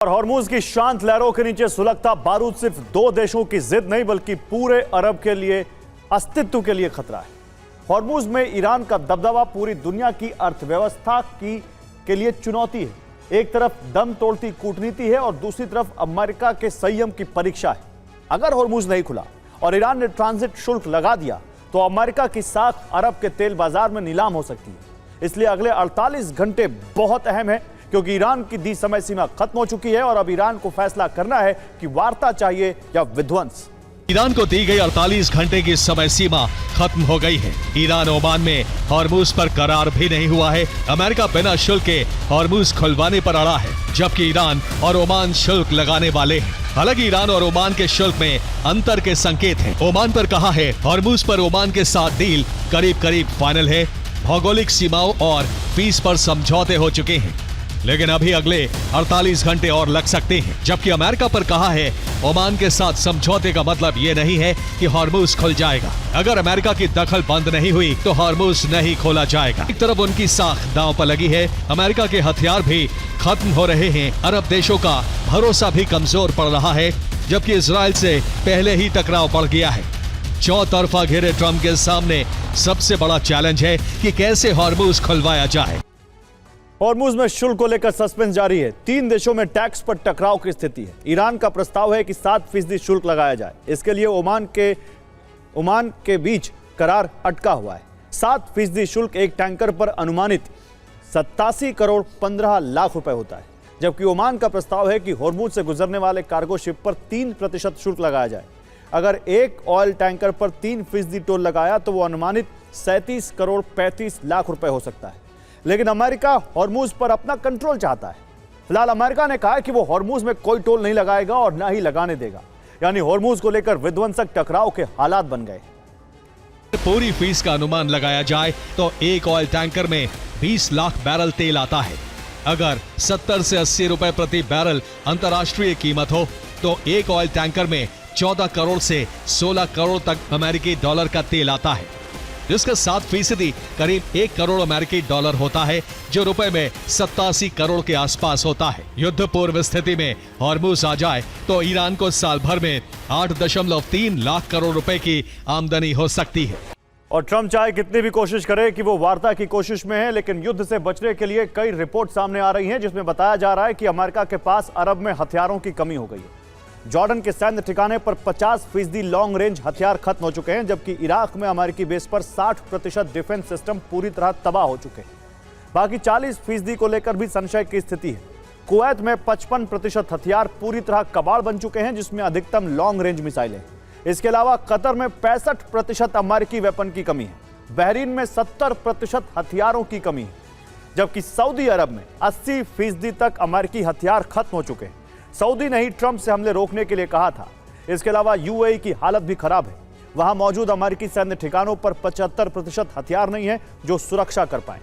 और हॉर्मूज की शांत लहरों के नीचे सुलगता बारूद सिर्फ दो देशों की जिद नहीं बल्कि पूरे अरब के लिए अस्तित्व के लिए खतरा है। हॉर्मूज में ईरान का दबदबा पूरी दुनिया की अर्थव्यवस्था के लिए चुनौती है। एक तरफ दम तोड़ती कूटनीति है और दूसरी तरफ अमेरिका के संयम की परीक्षा है। अगर हॉर्मूज नहीं खुला और ईरान ने ट्रांजिट शुल्क लगा दिया तो अमेरिका की साख अरब के तेल बाजार में नीलाम हो सकती है। इसलिए अगले 48 घंटे बहुत अहम है क्योंकि ईरान की दी समय सीमा खत्म हो चुकी है और अब ईरान को फैसला करना है कि वार्ता चाहिए या विध्वंस। ईरान को दी गई 48 घंटे की समय सीमा खत्म हो गई है। ईरान ओमान में हॉर्मूज पर करार भी नहीं हुआ है। अमेरिका बिना शुल्क के हॉर्मूज खुलवाने पर अड़ा है, जबकि ईरान और ओमान शुल्क लगाने वाले हैं। हालांकि ईरान और ओमान के शुल्क में अंतर के संकेत हैं। ओमान पर कहा है हॉर्मूज पर ओमान के साथ डील करीब करीब फाइनल है। भौगोलिक सीमाओं और फीस पर समझौते हो चुके हैं, लेकिन अभी अगले 48 घंटे और लग सकते हैं। जबकि अमेरिका पर कहा है ओमान के साथ समझौते का मतलब ये नहीं है कि हॉर्मूज खुल जाएगा। अगर अमेरिका की दखल बंद नहीं हुई तो हॉर्मूज नहीं खोला जाएगा। एक तरफ उनकी साख दांव पर लगी है, अमेरिका के हथियार भी खत्म हो रहे हैं, अरब देशों का भरोसा भी कमजोर पड़ रहा है, जबकि इजराइल से पहले ही टकराव बढ़ गया है। चौतरफा घेरे ट्रंप के सामने सबसे बड़ा चैलेंज है कि कैसे हॉर्मूज खुलवाया जाए। हॉर्मूज में शुल्क को लेकर सस्पेंस जारी है। 3 देशों में टैक्स पर टकराव की स्थिति है। ईरान का प्रस्ताव है कि 7% शुल्क लगाया जाए। इसके लिए ओमान के बीच करार अटका हुआ है। 7% शुल्क एक टैंकर पर अनुमानित 87 करोड़ 15 लाख रुपए होता है, जबकि ओमान का प्रस्ताव है कि हॉर्मूज से गुजरने वाले कार्गो शिप पर 3% शुल्क लगाया जाए। अगर एक ऑयल टैंकर पर 3% टोल लगाया तो वो अनुमानित 37 करोड़ 35 लाख रुपए हो सकता है। लेकिन अमेरिका हॉर्मूज पर अपना कंट्रोल चाहता है। फिलहाल अमेरिका ने कहा है कि वो हॉर्मूज में कोई टोल नहीं लगाएगा और ना ही लगाने देगा। यानी हॉर्मूज को लेकर विध्वंसक टकराव के हालात बन गए। पूरी फीस का अनुमान लगाया जाए तो एक ऑयल टैंकर में 20 लाख बैरल तेल आता है। अगर 70 से 80 रुपए प्रति बैरल अंतर्राष्ट्रीय कीमत हो तो एक ऑयल टैंकर में 14 करोड़ से 16 करोड़ तक अमेरिकी डॉलर का तेल आता है, जिसका 7% करीब 1 करोड़ अमेरिकी डॉलर होता है, जो रुपए में 87 करोड़ के आसपास होता है। युद्ध पूर्व स्थिति में हॉर्मूज आ जाए तो ईरान को साल भर में 8.3 लाख करोड़ रुपए की आमदनी हो सकती है। और ट्रंप चाहे कितनी भी कोशिश करे कि वो वार्ता की कोशिश में है, लेकिन युद्ध से बचने के लिए कई रिपोर्ट सामने आ रही हैं जिसमें बताया जा रहा है कि अमेरिका के पास अरब में हथियारों की कमी हो गई है। जॉर्डन के सैन्य ठिकाने पर 50% लॉन्ग रेंज हथियार खत्म हो चुके हैं, जबकि इराक में अमेरिकी बेस पर 60% डिफेंस सिस्टम पूरी तरह तबाह हो चुके हैं। बाकी 40% को लेकर भी संशय की स्थिति है। कुवैत में 55% हथियार पूरी तरह कबाड़ बन चुके हैं, जिसमें अधिकतम लॉन्ग रेंज मिसाइलें। इसके अलावा कतर में 65% अमेरिकी वेपन की कमी है। बहरीन में 70% हथियारों की कमी है, जबकि सऊदी अरब में 80% तक अमेरिकी हथियार खत्म हो चुके हैं। सऊदी ने ही ट्रंप से हमले रोकने के लिए कहा था। इसके अलावा यूएई की हालत भी खराब है। वहां मौजूद अमेरिकी सैन्य ठिकानों पर 75% हथियार नहीं है जो सुरक्षा कर पाए।